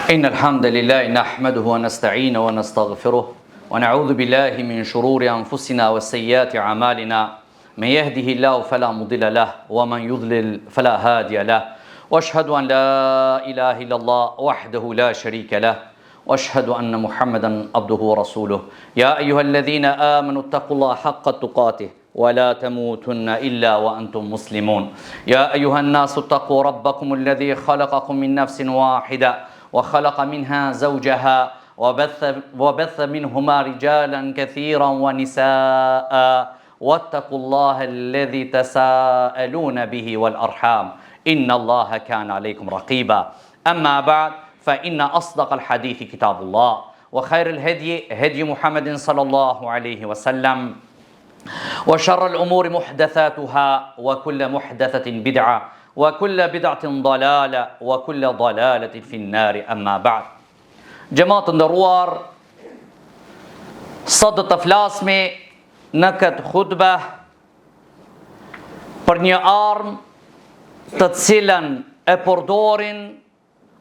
إن الحمد لله نحمده ونستعينه ونستغفره ونعوذ بالله من شرور أنفسنا وسيئات أعمالنا من يهده الله فلا مضل له ومن يضلل فلا هادي له وأشهد أن لا إله إلا الله وحده لا شريك له وأشهد أن محمدا عبده ورسوله يا أيها الذين آمنوا اتقوا الله حق تقاته ولا تموتن إلا وأنتم مسلمون يا أيها الناس اتقوا ربكم الذي خلقكم من نفس واحدة وخلق منها زوجها وبث منهما رجالا كثيرا ونساء واتقوا الله الذي تساءلون به والأرحام إن الله كان عليكم رقيبا أما بعد فإن أصدق الحديث كتاب الله وخير الهدي هدي محمد صلى الله عليه وسلم وشر الأمور محدثاتها وكل محدثة بدعة وكل بدعة ضلالة وكل ضلالة في النار أما بعد جماعة ndëruar, sot do të flasmi në këtë khutbë për një armë të cilën e përdorin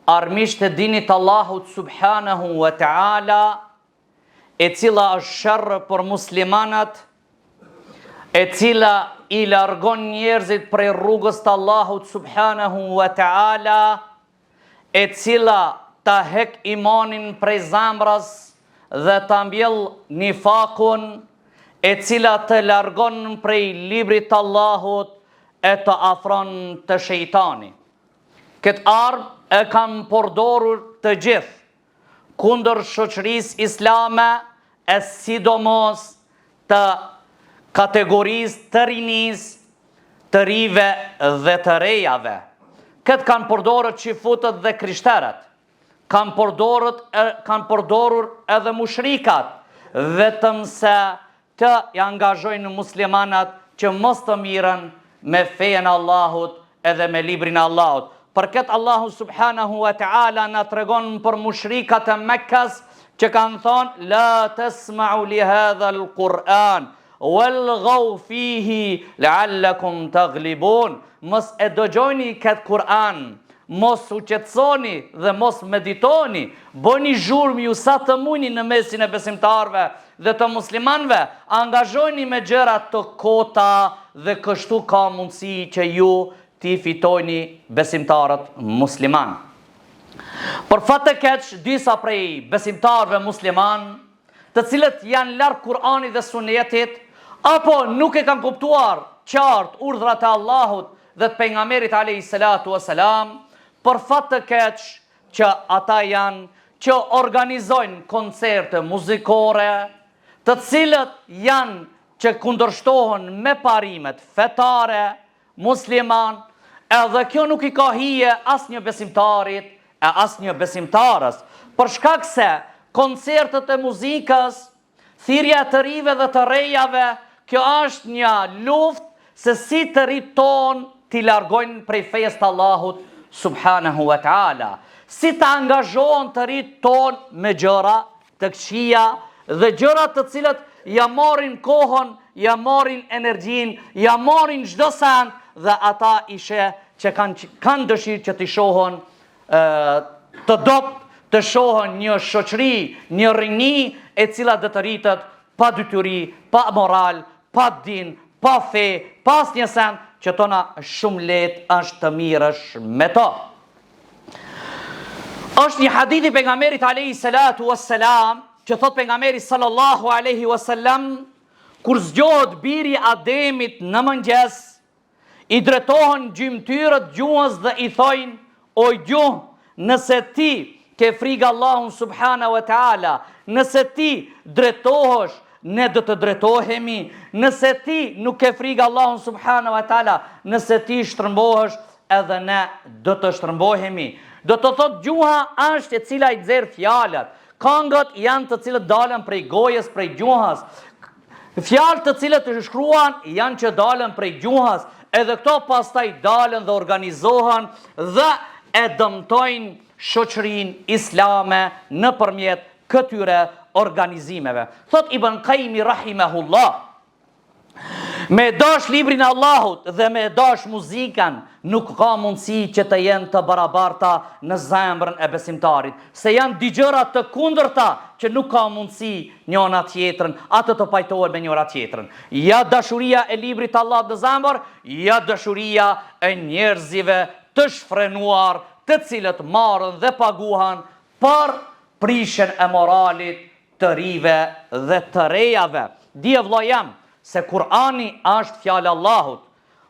armiqtë e dinit Allahut subhanahu wa ta'ala, e cila është sherr për muslimanët, e cila i largon njerëzit prej rrugës të Allahut subhanahu wa ta'ala, e cila ta hek imanin prej zamrës dhe ta mbjell nifakun, e cila të largon prej librit të Allahut e të afron të shejtani. Këtë armë e kam përdorur të gjithë kundër shoqërisë islame, e sidomos të kategorisë të rinis, të rive dhe të rejave. Këtë kanë përdorur qifutët dhe krishterët, kanë përdorur edhe mushrikat, vetëm se të i angazhojnë muslimanat që mos të miren me fejen Allahut edhe me librin Allahut. Për këtë Allahu subhanahu wa ta'ala na tregon për mushrikat e Mekkas që kanë thonë la tasma'u li hadha al-Qur'an walghaw fihi la'allakum taghlibun. Mos e dëgjoni këtë Kur'an, mos u qetësoni dhe mos meditoni, bëni zhurmë ju sa të mundni në mesin e besimtarve dhe të muslimanve, angazhojni me gjëra të kota dhe kështu ka mundësi që ju ti fitojni besimtarët musliman. Për fat të keq, disa prej besimtarëve musliman, të cilët janë larg Kur'anit dhe Sunetit, apo nuk e kanë kuptuar qartë urdhrat e Allahut dhe të pejgamberit alayhi salatu wassalam, për fat të keq që ata janë që organizojnë koncerte muzikore, të cilët janë që kundërshtohen me parimet fetare, musliman, edhe kjo nuk i ka hije asnjë besimtarit e asnjë besimtarës, për shkak se koncertet e muzikës, thirrja të rive dhe të rejave, kjo është një luftë se si të rit ton t'i largojnë prej fejes të Allahut subhanahu wa ta'ala, si të angazhohen të rit ton me gjëra të këqija dhe gjëra të cilët ja marrin kohën, ja marrin energjin, ja marrin çdo send, dhe ata ishe që kanë dëshirë që t'i shohën të dopt, të shohën një shoqëri, një rini e cila dhe të rritët pa detyri, pa moral, pa din, pa fe, pa asnjë send, që tona shumë lehtë është të mirësh me to. Është një hadith i pejgamberit alayhi salatu wassalam, që thot pejgamberi sallallahu alaihi wasallam, kur zgjohet biri Ademit në mëngjes, i dretohen gjymtyrët gjuhës dhe i thojnë, o gjuhë, nëse ti ke frikë Allahun subhanahu wa ta'ala, nëse ti dretohesh, ne do të dretohemi, nëse ti nuk ke frikë Allahun subhanahu wa ta'ala, nëse ti shtrëmbohesh, edhe ne do të shtrëmbohemi. Do të thot gjuha është e cila i nxjerr fjalët, këngët janë të cilët dalen prej gojës, prej gjuhës, fjalët të cilët të shkruan janë që dalen prej gjuhës, edhe këto pastaj dalen dhe organizohen dhe e dëmtojnë shoqërinë islame nëpërmjet këtyre organizimeve. Thot Ibn Qayyim rahimahullah, Me dash librin e Allahut dhe me dash muzikan, nuk ka mundësi që të jenë të barabarta në zemrën e besimtarit. Se janë dy gjëra të kundërta që nuk ka mundësi njëra tjetrën, atë të pajtohen me njëra tjetrën. Ja dashuria e librit të Allahut në zemër, ja dashuria e njerëzive të shfrenuar, të cilët marrën dhe paguhan për prishjen e moralit të rive dhe të rejave. Dije vëlla jam, se Kur'ani është fjalë Allahut,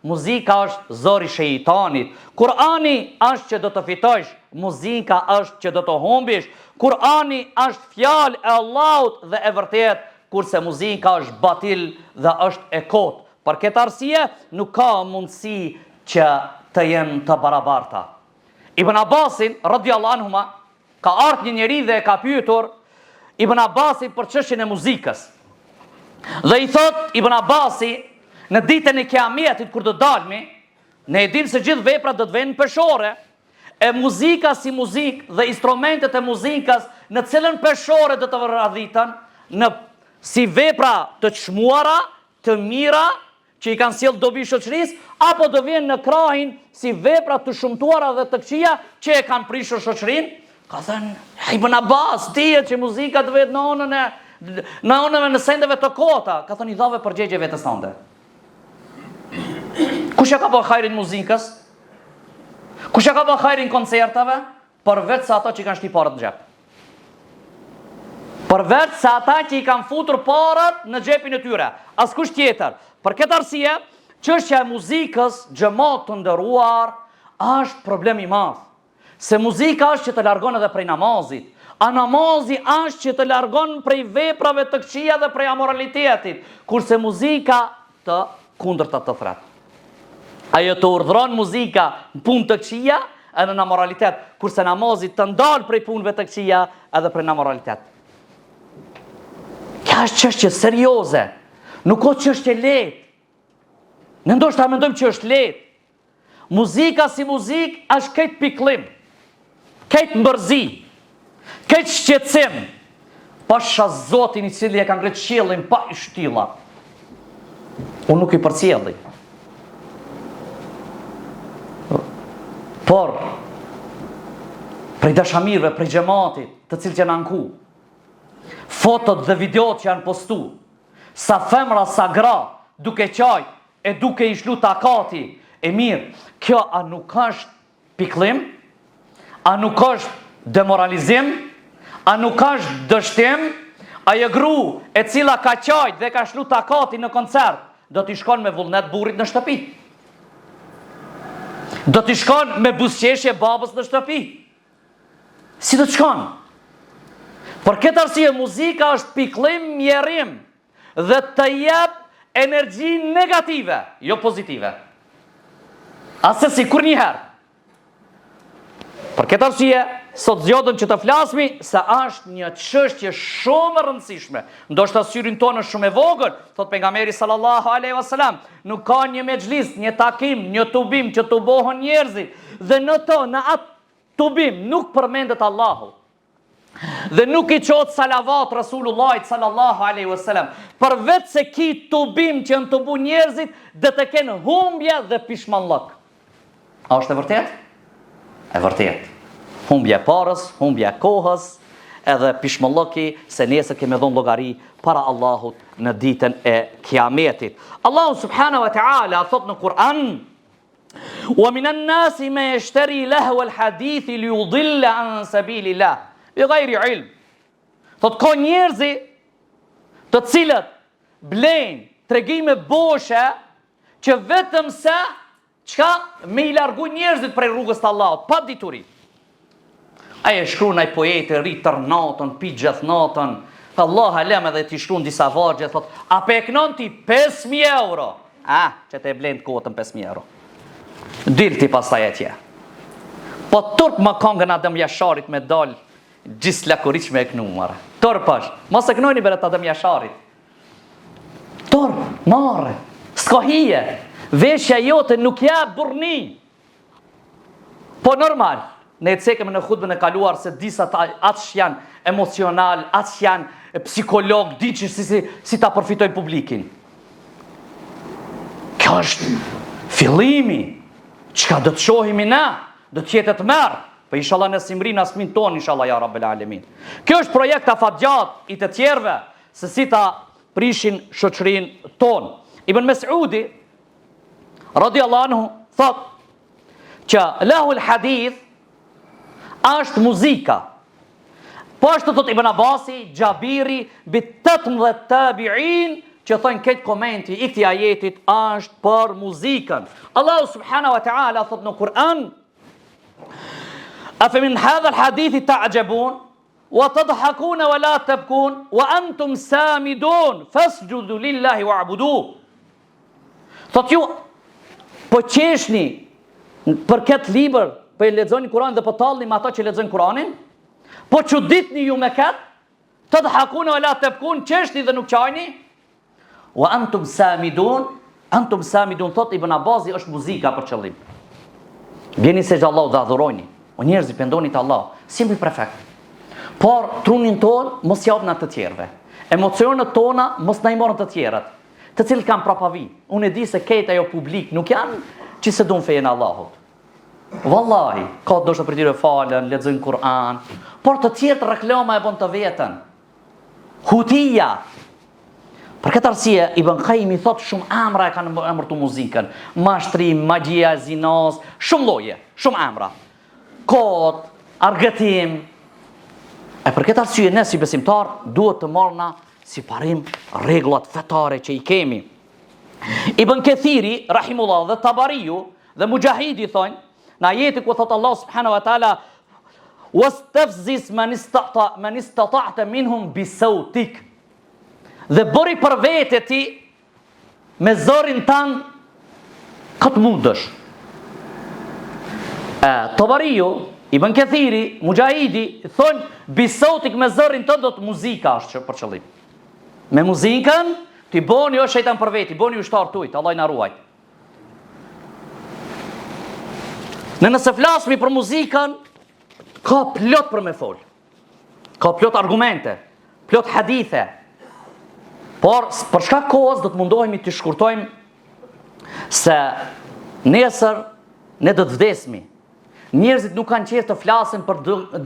muzika është zori shejtanit. Kur'ani është që do të fitosh, muzika është që do të humbish. Kur'ani është fjalë e Allahut dhe e vërtet, kurse muzika është batil dhe është e kot. Për këtë arsye nuk ka mundësi që të jenë të barabarta. Ibn Abbasin radhiyallahu anhuma ka ardhur një njeri dhe e ka pyetur Ibn Abbasin për çështjen e muzikës. Dhe i thot Ibn Abbasi, në ditën e kiametit kur do dalmi, ne e dim se gjithë veprat do të vënë peshore, e muzika si muzikë dhe instrumentet e muzikës në cilën peshore do të vëradhitan, në si vepra të çmuara, të mira, që i kanë sjellë dobi shoqërisë, apo do vjen në krahin si vepra të shumtuara dhe të këqija që e kanë prishur shoqërinë. Ka thënë Ibn Abbas, dihet që muzika të vetë në onëve në sendeve të kota. Ka thënë i dhave përgjegje vetës tënde. Kush e ka bërë hajrin muzikës? Kush e ka bërë hajrin koncertave? Përveç se ato që i kanë shti parët në xhep. Përveç se ata që i kanë futur parët në xhepin e tyre. Askush tjetër. Për këtë arsye, çështja e muzikës, xhamat të nderuar, është problem i madh. Se muzika është që të largon edhe prej namazit. A namazi është që të largon prej veprave të këqija dhe prej amoralitetit, kurse muzika të kundërta të thret. Ajo të urdhron muzika në punë të këqija edhe në amoralitet, kurse namazi të ndal prej punëve të këqija edhe prej amoralitet. Kjo është çështje serioze, nuk ka çështje lehtë. Ne ndoshta mendojmë që është lehtë. Muzika si muzikë është këtë pikëllim, këtë mbërzi, këtë shqetësim, pasha Zotin i cili e ka ngritë qiellin pa i shtylla. Unë nuk i përcjelli. Por, prej dashamirëve, prej xhamatit, të cilët janë anku, fotot dhe videot që janë postu, sa femra, sa gra, duke qajt, e duke i shlu takati, e mirë, kjo a nuk është pikëllim? A nuk është demoralizim? A nuk është dështim? Ajo gru e cila ka qajt dhe ka shlu takati në koncert, do t'i shkon me vullnet burrit në shtëpi. Do t'i shkon me buzëqeshje babës në shtëpi. Si do t'shkon? Për këtë arsye muzika është pikëllim mjerim dhe të jep energji negative, jo pozitive. Asesi kur njëherë. Për këtë arsye, sot zgjodëm që të flasmi se është një çështje shumë e rëndësishme. Ndoshta syrin tonë është shumë e vogël, thot pejgamberi sallallahu alaihi wasallam, nuk ka një mexhlis, një takim, një tubim që të bohon njerëzit dhe në atë tubim nuk përmendet Allahu. Dhe nuk i qotë salavat Rasulullahit sallallahu alaihi wasallam. Përveç se ki tubim që në tubu njerëzit dhe të kenë humbje dhe pishmallok. A është e vërtet? E vërtet. Humbje parës, humbje kohës, edhe pishmolloki se nesër kemi dhënë llogari para Allahut në ditën e kiametit. Allahu subhanahu wa ta'ala thot në Kur'an: "Wa minan nasi ma yashtari lahwa al-hadith li yudilla an sabilillah bi ghairi ilm." Thot ka njerëzi të cilët blejnë tregime boshe që vetëm se çka me i largu njerëzit prej rrugës të Allahut, pa dituri. Ai e shkruan ai poeti rrit tër natën, pi gjithë natën. Allah alem edhe ti shkruan disa vargje, thot, a pe eknon ti 5.000 euro? Që te blend kotën 5.000 euro. Dilti pastaj atje. Po turp më kongën Adem Jasharit me dal gjisë lakuriq me eknuar. Turp është, mos eknojni beret Adem Jasharit. Turp, marre, s'ka hije. Veshja jote nuk ja burni. Po normal, ne e cekëm në hutbën e kaluar se disa atë që janë emocional, atë që janë psikolog, di që si ta përfitojnë publikin. Kjo është fillimi. Çka do të shohimi na, do të jetë të merr. Po inshallah në simrin asmin ton, inshallah ya Rabbel Alamin. Kjo është projekt afatgjat I të tjerëve, se si ta prishin shoqërinë ton. Ibn Mes'udi radiallahu anhu thot që lahu al-hadith është muzika. Po ashtu thot Ibn Abasi, Gjabiri, bit 18 tabi'in që thonë këtë komenti I këtij ajetit është për muzikën. Allahu subhanahu wa ta'ala thot në Kur'an: "Afa min hadha al-hadith ta'jabun wa tadhakuna wa la tabkun wa antum samidun fasjudu lillahi wa'budu." Thot ju po qeshni për këtë libër, po e lexoni Kur'anin dhe po tallni me ata që lexojnë Kur'anin? Po çuditni ju me këtë? Tadhakuna wa la tabkun, qeshni dhe nuk qajni? Wa antum samidun, thot Ibn Abasi, është muzika për qëllim. Vjeni se Allahu dhe adhurojni. O njerëzi, pendoni të Allah, si mbi prefekt. Por trunin ton mos japna të tjerëve. Emocionet tona mos na I morën të tjerët, të cilët kanë prapavi. Unë e di se këta ajo publik nuk janë që se don fejen Allahut. Wallahi, ka ndoshta për tyre falen, lexojnë Kur'an, por të tjerët reklama e bën të veten. Hutia. Për këtë arsye Ibn Qayyim I thot shumë emra e kanë emërtu muzikën. Mashtrim, magjia, zinos, shumë lloje, shumë emra. Kot, argëtim. E për këtë arsye ne si besimtar duhet të marrna si parim rregullat fetare që I kemi. Ibn Kathiri rahimullah dhe Tabariu dhe Mujahidi thonë në ajetin ku thot Allah subhanahu wa taala: "Wastafziz man istata'ta minhum bisautik." Dhe bëri për vete ti me zërin tanë këtë mundësh. Tabariu, Ibn Kathiri, Mujahidi thonë bisautik me zërin të do të muzika është për qëllim. Me muzikën ti boni jo shejtan për veti, boni ushtar tujt, Allah I na ruaj. Nëse flasmi për muzikën, ka plot për me fol. Ka plot argumente, plot hadithe. Por për shkak kohës do të mundohemi të shkurtojmë se nesër ne do të vdesmi. Njerëzit nuk kanë qejf të flasin për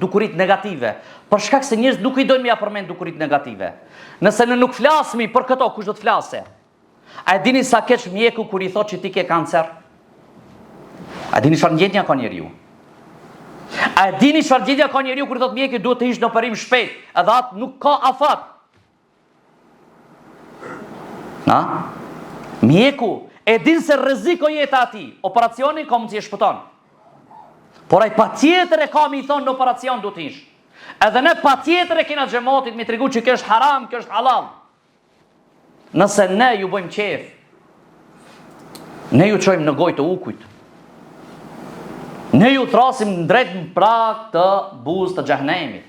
dukurit negative, për shkak se njerëzit nuk I dojnë me ja përmend dukurit negative. Nëse ne nuk flasmi për këto, kush do të flase? A e dini sa keq mjeku kur I thot që ti ke kancer? A dini çfarë ndjenja ka njeriu? A dini çfarë ndjenja ka njeriu kur I thot mjeku duhet të ish në operim shpejt, edhe atë nuk ka afat? Na? Mjeku e din se rreziku jeta ati, operacioni ka mundësi e shpëton. Por ai patjetër e ka mi thonë në operacion duhet ish. Edhe ne patjetër e kena xhamatit mi tregu që kjo është haram, kjo është halal. Nëse ne ju bëjmë qef, ne ju çojmë në gojë të ukujt. Ne ju thrasim drejt në prag të buzë të xhehenemit.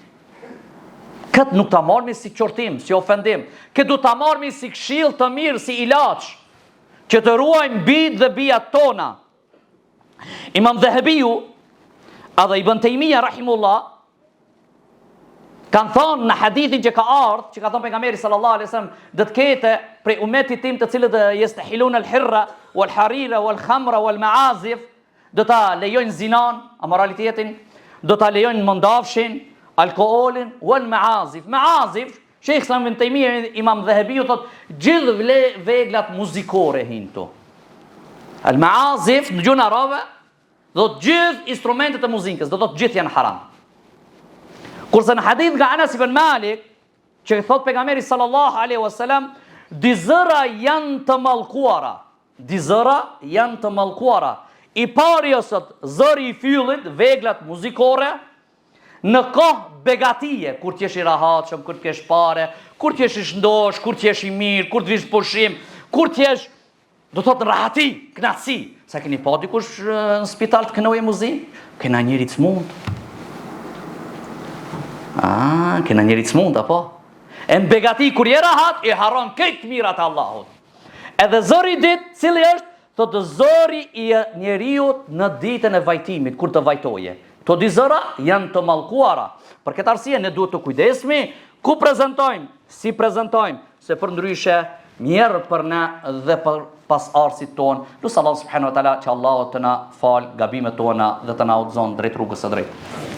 Këtë nuk ta marrmi si qortim, si ofendim. Këtë du ta marrmi si këshill të mirë, si ilaç, që të ruajmë bijt dhe bijat tona. Imam Dhahabiu edhe Ibn Taymija rahimullah kanë thonë në hadithin që ka ardhur, që ka thonë pejgamberi sallallahu alaihi wasallam, do të ketë prej umetit tim të cilët yastahilun al-hirra wal-harira wal-khamra wal-ma'azif, do ta lejojnë zinan, amoralitetin, do ta lejojnë mondafshin, alkoolin wal-ma'azif. Ma'azif, Sheikh Ibn Taymija, Imam Dhahabiu thot gjithë veglat muzikore hinto. Al-ma'azif në gjuhën arabe do të gjithë instrumentet e muzikës, do të gjithë janë haram. Kurse në hadith nga Anas ibn Malik, që thot pejgamberi sallallahu alaihi wasallam, dy zëra janë të mallkuara. Dy zëra janë të mallkuara. I pari është zëri I fyllit, veglat muzikore, në kohë begatije, kur t'jesh I rahatshëm, kur t'kesh pare, kur t'jesh I shëndosh, kur t'jesh I mirë, kur t'vish pushim, kur t'jesh, do thot në rahati, knatësi. Sa keni pa dikush në spital të kënojë muzikë? Kena njëri të smund. Kena njëri të smund, apo? E në begati, kur je rahat, I haron këtë mirat Allahut. Edhe zëri ditë, cili është, thotë zëri I njeriut në ditën e vajtimit, kur të vajtoje. To dy zëra janë të mallkuara. Për këtë arsye ne duhet të kujdesmi ku prezantojmë, si prezantojmë, se për ndryshe mirë për ne dhe për pas arsit tonë. Lusë Allah subhanahu wa ta'ala që Allah të na falë gabimet tona dhe të na udhëzon drejt rrugës së drejtë.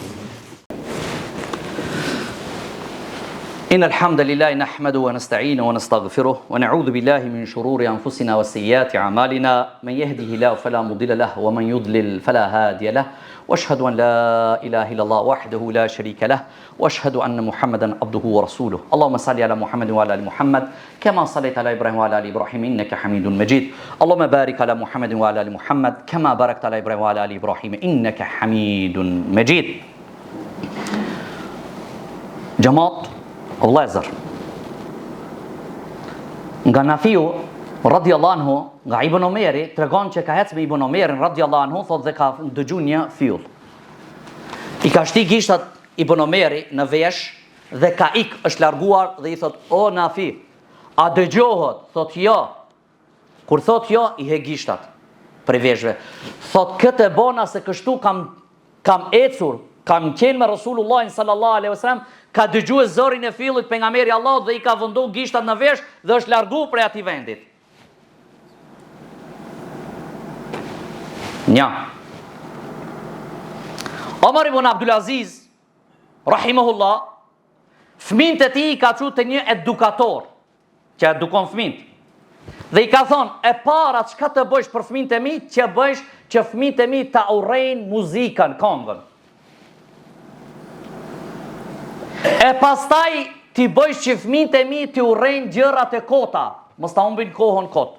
إن الحمد لله نحمده ونستعينه ونستغفره ونعوذ بالله من شرور أنفسنا وسيئات أعمالنا من يهده الله فلا مضل له ومن يضلل فلا هادي له وأشهد أن لا إله إلا الله وحده لا شريك له وأشهد أن محمدا عبده ورسوله اللهم صل على محمد وعلى آل محمد كما صليت على إبراهيم وعلى آل إبراهيم إنك حميد مجيد اللهم بارك على محمد وعلى آل محمد كما باركت على إبراهيم وعلى آل إبراهيم إنك حميد مجيد. جماعة vëllezër, nga Nafiu radiallahu anhu, nga Ibn Omeri, tregon që ka ecë me Ibn Omerin radiallahu anhu, thot dhe ka dëgju një fill. I ka shti gishtat Ibn Omeri në vesh dhe ka është larguar dhe i thot, o Nafi, a dëgjohet? Thot jo. Kur thot jo, i he gishtat prej veshve. Thot këtë e bona se kështu kam ecur, kam qenë me Rasulullahin sallallahu alaihi wasallam, ka dëgju e zërin e fillit pejgamberi Allahut dhe i ka vëndu gishtat në vesh dhe është largu prej atij vendit. Një. Omar ibn Abdulaziz, rahimahullah, fëmijët e tij i ka çuar te një edukator që edukon fëmijët. Dhe i ka thonë, e para çka të bësh për fëmijët e mi, që bësh që fëmijët e mi ta urrejnë muzikën, këngën. E pastaj ti bëjsh që fëmijët e mi ti urrejnë gjërat e kota, mos ta humbin kohën kot.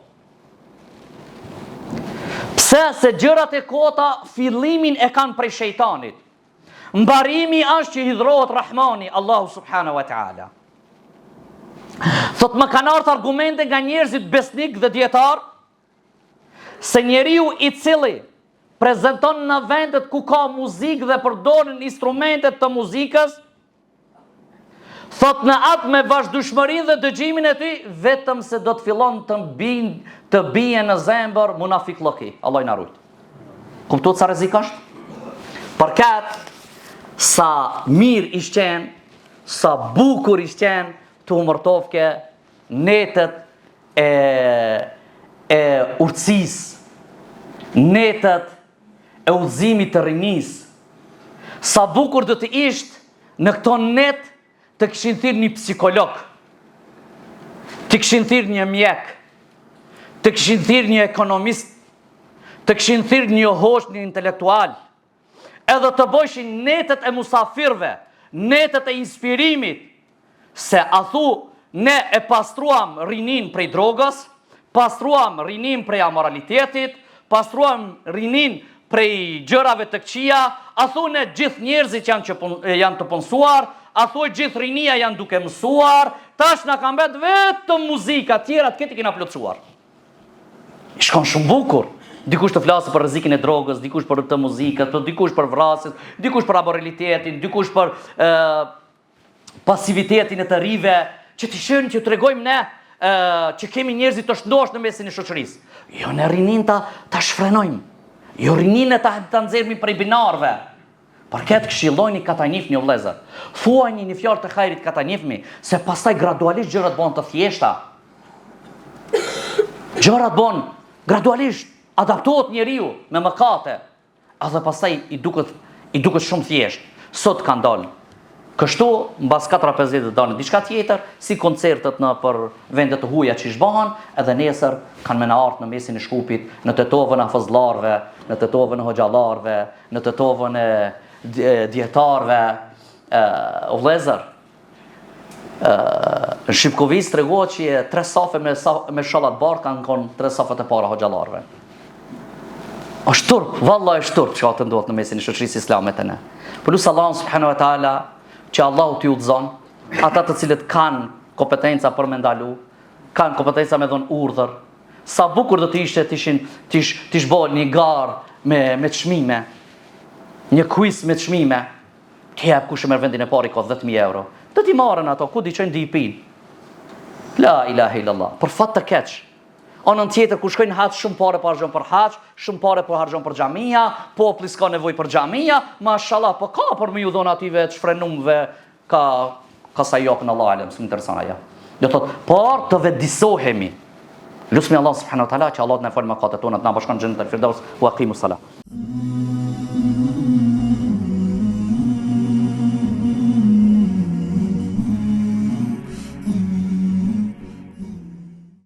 Pse? Se gjërat e kota fillimin e kanë prej shejtanit. Mbarimi është që hidhrohet Rahmani, Allahu subhanahu wa ta'ala. Thot më kanë ardhur argumente nga njerëzit besnik dhe dietar se njeriu i cili prezanton në vendet ku ka muzikë dhe përdoren instrumentet të muzikës, thot në atë me vazhdueshmërinë dhe dëgjimin e tij, vetëm se do të fillon të bie në zemër munafiqllëki. Allah i na ruaj. Kuptohet sa rrezik është? Përkat sa mirë i shqen, sa bukur i shqen të umërtovke netet e urtësisë, netet e udhëzimit të rinisë. Sa bukur do të ishte në këto net të kishin thirrë një psikolog, të kishin thirrë një mjek, të kishin thirrë një ekonomist, të kishin thirrë një hosh, një intelektual, edhe të bëshin netet e musafirve, netet e inspirimit, se a thu, ne e pastruam rinin prej drogës, pastruam rinin prej amoralitetit, pastruam rinin prej gjërave të këqija, a thu ne gjithë njerëzit janë të punësuar, a thuaj gjithë rinia janë duke mësuar, tash na ka mbet vetëm muzika, tjera të këti kena plotësuar. I shkon shumë bukur. Dikush të flasë për rrezikin e drogës, dikush për të muzikës, dikush për vrasjes, dikush për amoralitetin, dikush për pasivitetin e të rive, që të shënë që të regojmë ne që kemi njerëzit të shëndosh në mesin e shoqërisë. Jo, ne rinin ta shfrenojmë. Jo, rinin e ta nxjerrim prej binarve. Për këtë këshillojni ka ta njihni o vëllezër. Thuajni një fjalë të hajrit ka ta njihni, se pastaj gradualisht gjërat bëhen të thjeshta. Gjërat bëhen gradualisht, adaptohet njeriu me mëkate. Edhe pastaj i duket shumë thjesht. Sot kanë dalë. Kështu mbas 4-5 ditë dalën diçka tjetër, si koncertet në për vende të huaja që zhbohen, edhe nesër kanë me na ardhur në mesin e Shkupit, në tetovën e hafëzllarëve, në tetovën e hoxhallarëve, në tetovën e djetarve, o vëllezër, në Shqipkovis të regohet që 3 safe me shallat barë kanë konë 3 safet e para hoxhallarëve. është turp, valla është turp që ka të ndodhë në mesin e shoqërisë islame të ne. Për lusë Allah subhanahu wa ta'ala që Allahu t'ju udhëzon, ata të cilët kanë kompetenca për me ndalu, kanë kompetenca me dhënë urdhër, sa bukur do të ishte t'ish bo një garë me çmime, një quiz me çmime, të jep kush e merr vendin e parë ka 10.000 euro. Do t'i marrën ato, ku diçojnë di i pinë. La ilaha illallah, për fat të keq. Anën tjetër ku shkojnë haç, shumë parë po harxhon për haç, shumë parë po harxhon për xhamia, populli s'ka nevojë për xhamia, mashallah, po ka për me ju dhon ative të shfrenumve ka sa jok në Allah alem, s'më intereson ajo. Do thot, por të vedisohemi. Lusmi Allah subhanahu wa taala që Allah të na fal mëkatet tona, të na bashkon në xhennetul firdaus, wa aqimus salat.